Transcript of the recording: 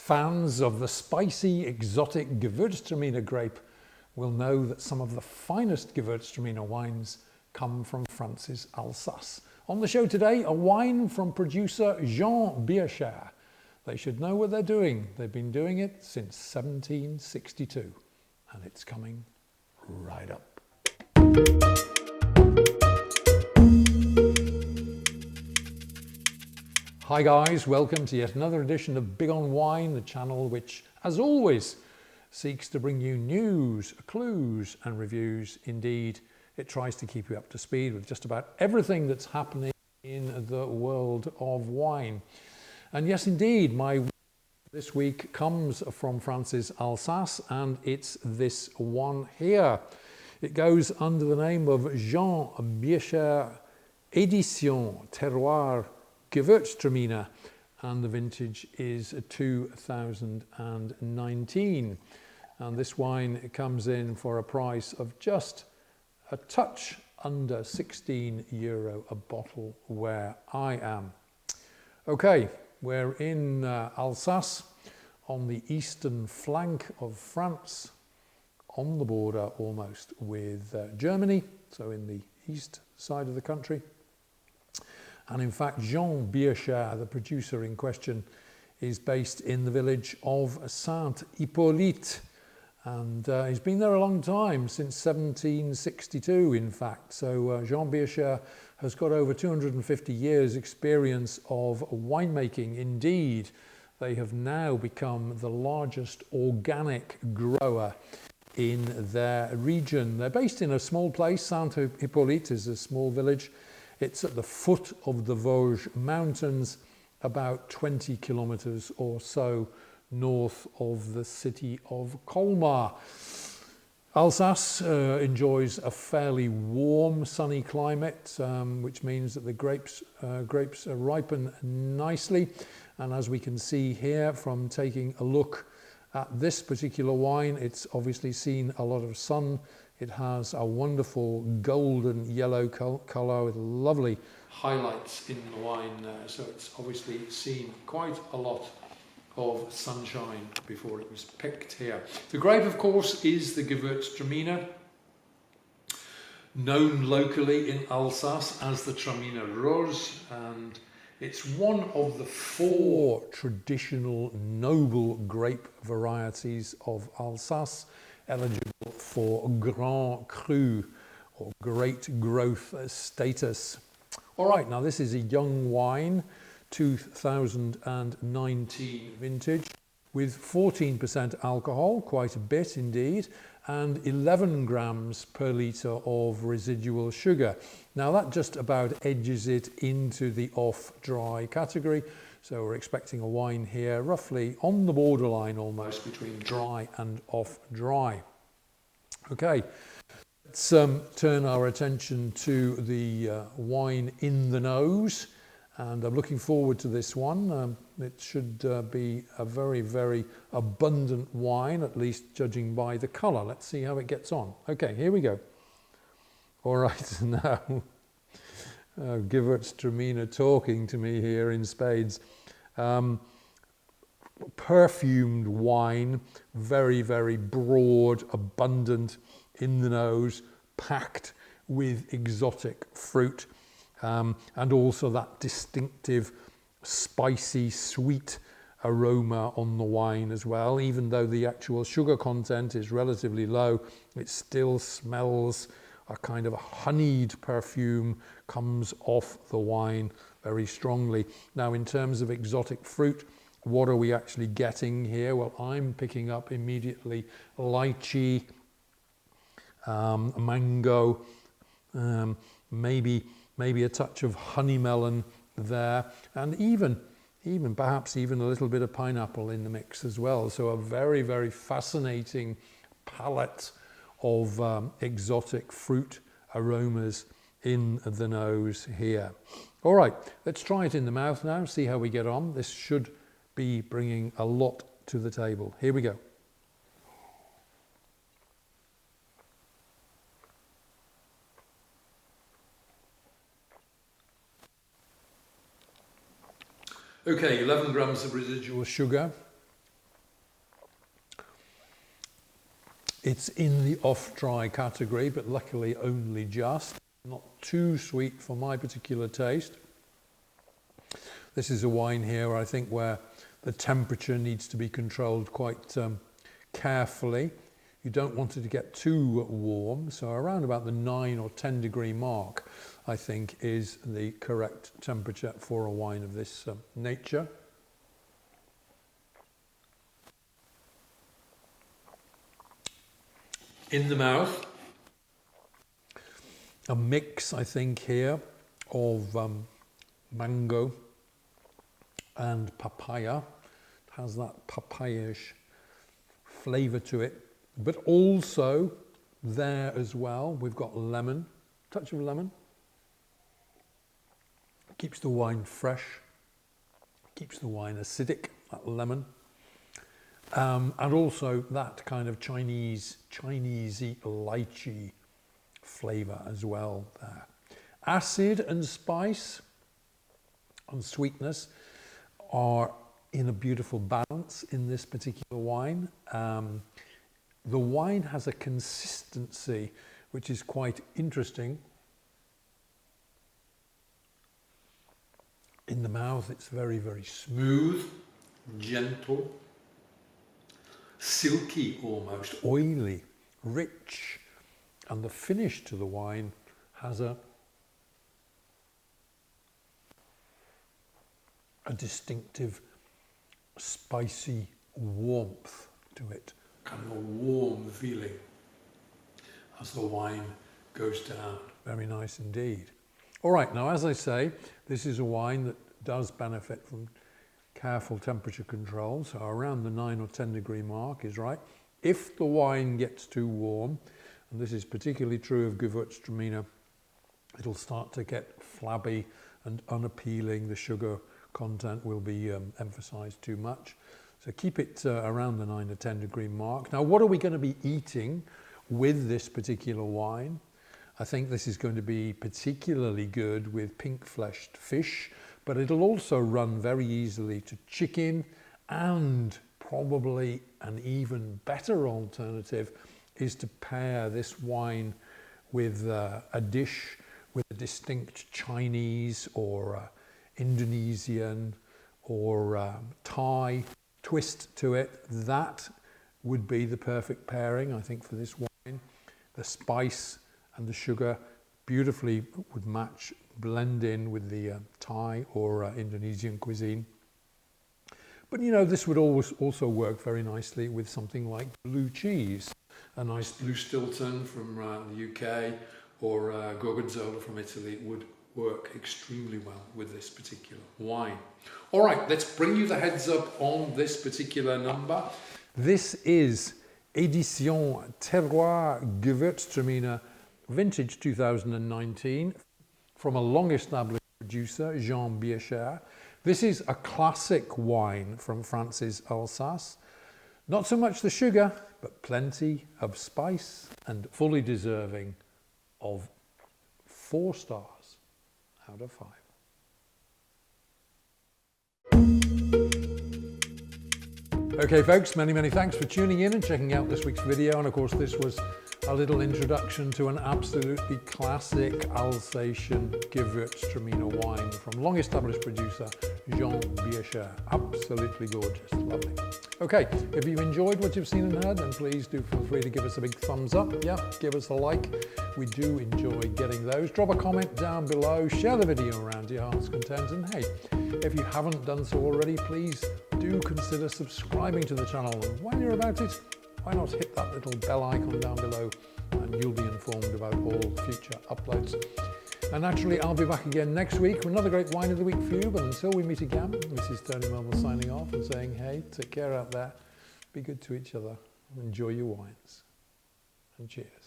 Fans of the spicy, exotic Gewürztraminer grape will know that some of the finest Gewürztraminer wines come from France's Alsace. On the show today, a wine from producer Jean Biecher. They should know what they're doing. They've been doing it since 1762, and it's coming right up. Hi guys, welcome to yet another edition of Big on Wine, the channel which, as always, seeks to bring you news, clues and reviews. Indeed, it tries to keep you up to speed with just about everything that's happening in the world of wine. And yes, indeed, my this week comes from France's Alsace, and it's this one here. It goes under the name of Jean Biecher Édition, Terroirs, Gewürztraminer, and the vintage is 2019. And this wine comes in for a price of just a touch under €16 a bottle where I am. Okay, we're in Alsace, on the eastern flank of France, on the border almost with Germany, so in the east side of the country. And in fact, Jean Biecher, the producer in question, is based in the village of Saint-Hippolyte. And he's been there a long time, since 1762, in fact. So Jean Biecher has got over 250 years experience of winemaking. Indeed, they have now become the largest organic grower in their region. They're based in a small place. Saint-Hippolyte is a small village. It's at the foot of the Vosges Mountains, about 20 kilometers or so north of the city of Colmar. Alsace enjoys a fairly warm, sunny climate, which means that the grapes ripen nicely. And as we can see here from taking a look at this particular wine, it's obviously seen a lot of sun. It has a wonderful golden yellow colour with lovely highlights in the wine there. So it's obviously seen quite a lot of sunshine before it was picked here. The grape, of course, is the Gewürztraminer, known locally in Alsace as the Traminer Rose, and it's one of the 4 traditional noble grape varieties of Alsace, eligible for Grand Cru, or great growth status. All right, now this is a young wine, 2019 vintage, with 14% alcohol, quite a bit indeed, and 11 grams per litre of residual sugar. Now that just about edges it into the off-dry category. So we're expecting a wine here roughly on the borderline almost between dry and off-dry. Okay, let's turn our attention to the wine in the nose. And I'm looking forward to this one. It should be a very, very abundant wine, at least judging by the colour. Let's see how it gets on. Okay, here we go. All right, now, Gewürztraminer talking to me here in spades. Perfumed wine, very, very broad, abundant in the nose, packed with exotic fruit. And also that distinctive, spicy, sweet aroma on the wine as well. Even though the actual sugar content is relatively low, it still smells a kind of a honeyed perfume comes off the wine very strongly. Now, in terms of exotic fruit, what are we actually getting here? Well, I'm picking up immediately lychee, mango, maybe a touch of honey melon there, and even perhaps even a little bit of pineapple in the mix as well. So a very, very fascinating palette of exotic fruit aromas in the nose here. All right, let's try it in the mouth now, see how we get on. This should be bringing a lot to the table. Here we go. Okay, 11 grams of residual sugar, It's in the off-dry category, but luckily only just. Not too sweet for my particular taste. This is a wine here, I think, where the temperature needs to be controlled quite carefully. You don't want it to get too warm, so around about the 9 or 10 degree mark, I think, is the correct temperature for a wine of this nature. In the mouth, a mix, I think, here of mango and papaya. It has that papaya-ish flavour to it, but also there as well, we've got lemon, touch of lemon. Keeps the wine fresh, keeps the wine acidic, that lemon. And also that kind of Chinese lychee flavour as well there. Acid and spice and sweetness are in a beautiful balance in this particular wine. The wine has a consistency which is quite interesting. In the mouth, it's very, very smooth, gentle, silky almost, oily, rich, and the finish to the wine has a distinctive spicy warmth to it, kind of a warm feeling as the wine goes down. Very nice indeed. All right, now as I say, this is a wine that does benefit from careful temperature control, so around the 9 or 10 degree mark is right. If the wine gets too warm, and this is particularly true of Gewürztraminer, it'll start to get flabby and unappealing. The sugar content will be emphasized too much. So keep it around the 9 or 10 degree mark. Now, what are we going to be eating with this particular wine? I think this is going to be particularly good with pink-fleshed fish, but it'll also run very easily to chicken, and probably an even better alternative is to pair this wine with a dish with a distinct Chinese or Indonesian or Thai twist to it. That would be the perfect pairing, I think, for this wine. The spice and the sugar beautifully would match, blend in with the Thai or Indonesian cuisine. But you know, this would always also work very nicely with something like blue cheese. A nice blue Stilton from the UK or Gorgonzola from Italy would work extremely well with this particular wine. All right, let's bring you the heads up on this particular number. This is Édition Terroirs Gewürztraminer Vintage 2019 from a long-established producer, Jean Biecher. This is a classic wine from France's Alsace. Not so much the sugar, but plenty of spice and fully deserving of 4 stars out of 5. Okay folks, many thanks for tuning in and checking out this week's video. And of course this was a little introduction to an absolutely classic Alsatian Gewürztraminer wine from long-established producer Jean Biecher. Absolutely gorgeous, lovely. Okay, if you enjoyed what you've seen and heard, then please do feel free to give us a big thumbs up. Yeah, give us a like. We do enjoy getting those. Drop a comment down below, share the video around to your heart's content, and hey, if you haven't done so already, please do consider subscribing to the channel. And while you're about it, why not hit that little bell icon down below and you'll be informed about all future uploads. And naturally, I'll be back again next week with another great wine of the week for you. But until we meet again, this is Tony Melville signing off and saying, hey, take care out there, be good to each other, enjoy your wines, and cheers.